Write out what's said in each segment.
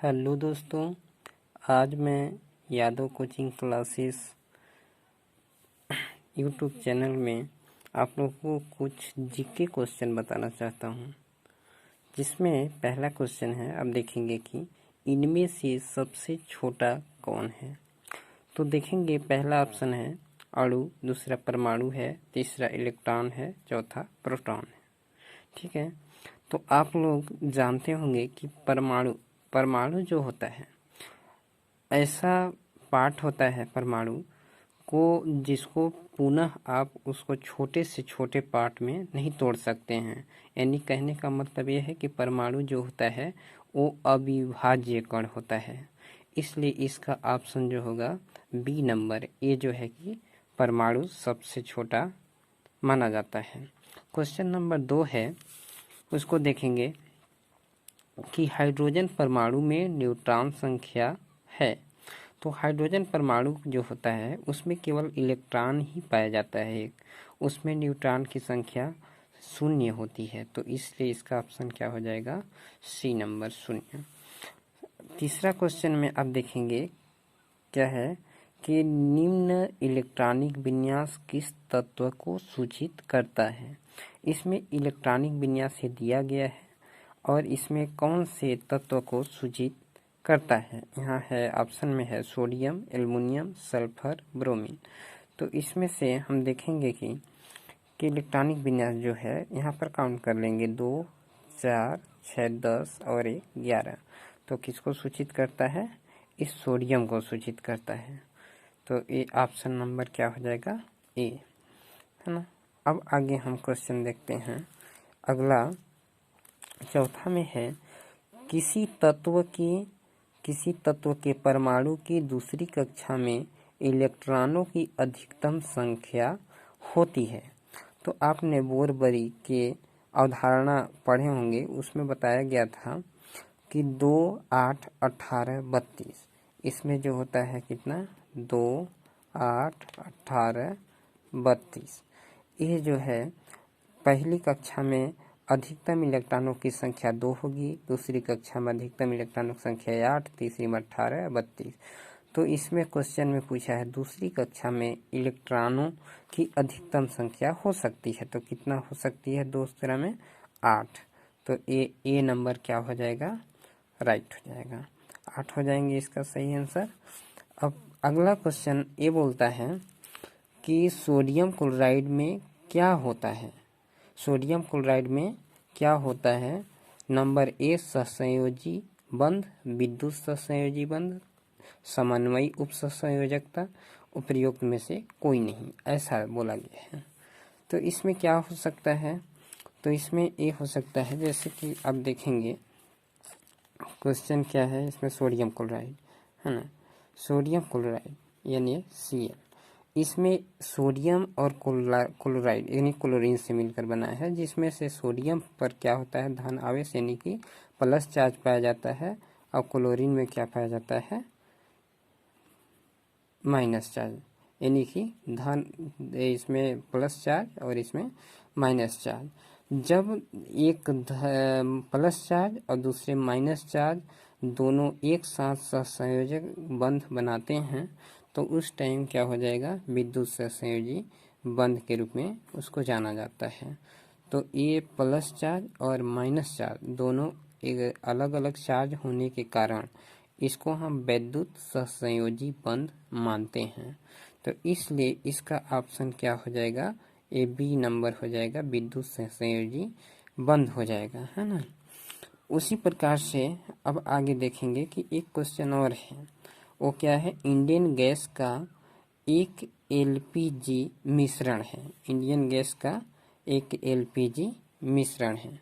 Hello दोस्तों, आज मैं Yadav coaching classes YouTube channel में आप लोगों को कुछ जीके क्वेश्चन बताना चाहता हूं, जिसमें पहला क्वेश्चन है। अब देखेंगे कि इनमें से सबसे छोटा कौन है। तो देखेंगे, पहला ऑप्शन है अणु, दूसरा परमाणु है, तीसरा इलेक्ट्रॉन है, चौथा प्रोटॉन है। ठीक है, तो आप लोग जानते होंगे कि परमाणु जो होता है, ऐसा पार्ट होता है परमाणु को जिसको पुनः आप उसको छोटे से छोटे पार्ट में नहीं तोड़ सकते हैं। यानी कहने का मतलब यह है कि परमाणु जो होता है वो अविभाज्य कण होता है। इसलिए इसका ऑप्शन जो होगा बी नंबर, ये जो है कि परमाणु सबसे छोटा माना जाता है। क्वेश्चन नंबर 2 है, उसको देखेंगे कि हाइड्रोजन परमाणु में न्यूट्रॉन संख्या है। तो हाइड्रोजन परमाणु जो होता है उसमें केवल इलेक्ट्रॉन ही पाया जाता है एक, उसमें न्यूट्रॉन की संख्या 0 होती है। तो इसलिए इसका ऑप्शन क्या हो जाएगा, सी नंबर 0। तीसरा क्वेश्चन में अब देखेंगे क्या है कि निम्न इलेक्ट्रॉनिक विन्यास किस तत्व को सूचित करता है। इसमें इलेक्ट्रॉनिक विन्यास से दिया गया है और इसमें कौन से तत्व को सूचित करता है। यहाँ है, ऑप्शन में है सोडियम, एल्युमिनियम, सल्फर, ब्रोमीन। तो इसमें से हम देखेंगे कि इलेक्ट्रॉनिक विन्यास जो है, यहाँ पर काउंट कर लेंगे 2, 4, 6, 10 और 1, 11। तो किसको सूचित करता है, इस सोडियम को सूचित करता है। तो ये ऑप्शन नंबर क्या हो जाएगा, ए, है ना। अब आगे हम क्वेश्चन देखते हैं। अगला चौथा में है, किसी तत्व के परमाणु की दूसरी कक्षा में इलेक्ट्रॉनों की अधिकतम संख्या होती है। तो आपने बोरबरी के अवधारणा पढ़े होंगे, उसमें बताया गया था कि 2, 8, 18, 32। इसमें जो होता है कितना, 2, 8, 18, 32। ये जो है पहली कक्षा में अधिकतम इलेक्ट्रॉनों की संख्या 2 होगी, दूसरी कक्षा में अधिकतम इलेक्ट्रॉनों की संख्या 8, तीसरी में 18, 32। तो इसमें क्वेश्चन में पूछा है दूसरी कक्षा में इलेक्ट्रॉनों की अधिकतम संख्या हो सकती है, तो कितना हो सकती है दूसरा में, 8। तो ए नंबर क्या हो जाएगा, राइट हो जाएगा, 8 हो जाएंगे इसका सही आंसर। अब अगला क्वेश्चन ये बोलता है कि सोडियम क्लोराइड में क्या होता है। सोडियम क्लोराइड में क्या होता है, नंबर ए सहसंयोजी बंध, विद्युत सहसंयोजी बंध, समन्वयी उपसंयोजकता, उपयुक्त में से कोई नहीं, ऐसा बोला गया है। तो इसमें क्या हो सकता है, तो इसमें ए हो सकता है, जैसे कि अब देखेंगे क्वेश्चन क्या है इसमें, सोडियम क्लोराइड है ना, सोडियम क्लोराइड यानी Cl। इसमें सोडियम और क्लोराइड यानी क्लोरीन से मिलकर बना है, जिसमें से सोडियम पर क्या होता है, धन आवेश यानी कि प्लस चार्ज पाया जाता है, और क्लोरीन में क्या पाया जाता है, माइनस चार्ज, यानी कि धन, इसमें प्लस चार्ज और इसमें माइनस चार्ज। जब एक प्लस चार्ज और दूसरे माइनस चार्ज दोनों एक साथ सहसंयोजक बंध बनाते हैं, तो उस टाइम क्या हो जाएगा, विद्युत सहसंयोजी बंध के रूप में उसको जाना जाता है। तो ये प्लस चार्ज और माइनस चार्ज दोनों एक अलग अलग चार्ज होने के कारण इसको हम विद्युत सहसंयोजी बंध मानते हैं। तो इसलिए इसका ऑप्शन क्या हो जाएगा, ए बी नंबर हो जाएगा, विद्युत सहसंयोजी बंध हो जाएगा, है ना। उसी प्रकार से अब आगे देखेंगे कि एक क्वेश्चन और है, वो क्या है, इंडियन गैस का एक एलपीजी मिश्रण है। इंडियन गैस का एक एलपीजी मिश्रण है।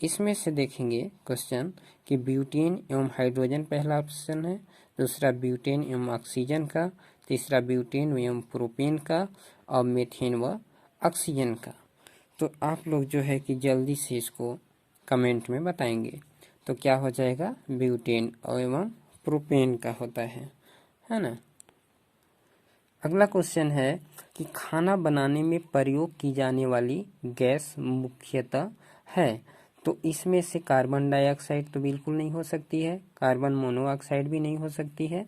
इसमें से देखेंगे क्वेश्चन कि ब्यूटेन एवं हाइड्रोजन पहला ऑप्शन है, दूसरा ब्यूटेन एवं ऑक्सीजन का, तीसरा ब्यूटेन एवं प्रोपेन का, और मीथेन व ऑक्सीजन का। तो आप लोग जो है कि जल्दी से इसको कमेंट में बताएंगे। तो क्या हो जाएगा, ब्यूटेन एवं प्रोपेन का होता है ना। अगला क्वेश्चन है कि खाना बनाने में प्रयोग की जाने वाली गैस मुख्यतः है। तो इसमें से कार्बन डाइऑक्साइड तो बिल्कुल नहीं हो सकती है, कार्बन मोनोऑक्साइड भी नहीं हो सकती है,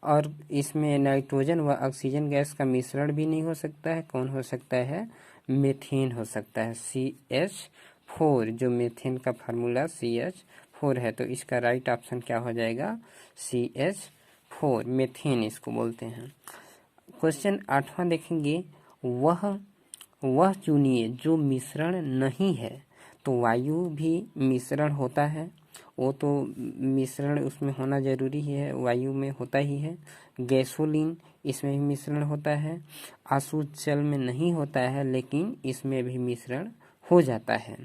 और इसमें नाइट्रोजन व ऑक्सीजन गैस का मिश्रण भी नहीं हो सकता है। कौन हो सकता है? मीथेन हो सकता है, CH4, जो मीथेन का फार्मूला CH4 है। तो इसका राइट ऑप्शन क्या हो जाएगा? CH4, मीथेन इसको बोलते हैं। क्वेश्चन 8वां देखेंगे, वह चुनिए जो मिश्रण नहीं है। तो वायु भी मिश्रण होता है, वो तो मिश्रण उसमें होना जरूरी ही है, वायु में होता ही है। गैसोलीन, इसमें भी मिश्रण होता है। अशुद्ध जल में नहीं होता है, लेकिन इसमें भी मिश्रण हो जाता है।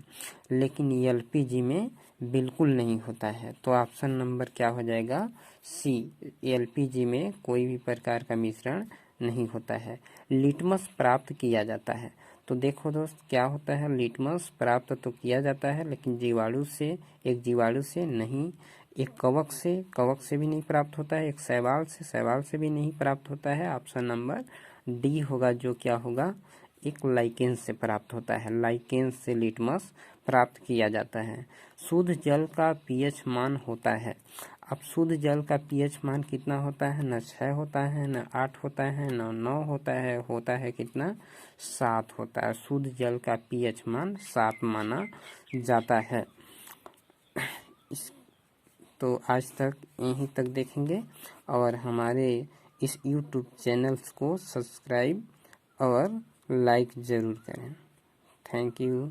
लेकिन LPG में बिल्कुल नहीं होता है। तो ऑप्शन नंबर क्या हो जाएगा? C, LPG में कोई भी प्रकार का मिश्रण नहीं होता है। लिटमस प्राप्त किया जाता है। तो देखो दोस्त, क्या होता है? लिटमस प्राप्त तो किया जाता है, लेकिन जीवाणु से, एक जीवाणु से नहीं, एक कवक से भी नहीं प्राप्त होता है, एक शैवाल से भी नहीं प्राप्त होता है। ऑप्शन नंबर डी होगा, जो क्या होगा? एक लाइकेन से प्राप्त होता है, लाइकेन से लिटमस प्राप्त किया जाता है। शुद्ध जल का pH मान होता है। अब शुद्ध जल का pH मान कितना होता है? न 6 होता है, न 8 होता है, न 9 होता है कितना? 7 होता है। शुद्ध जल का pH मान 7 माना जाता है। तो आज तक यहीं तक देखेंगे, और हमारे इस YouTube चैनल को सब्सक्राइब और लाइक ज़रूर करें। Thank you.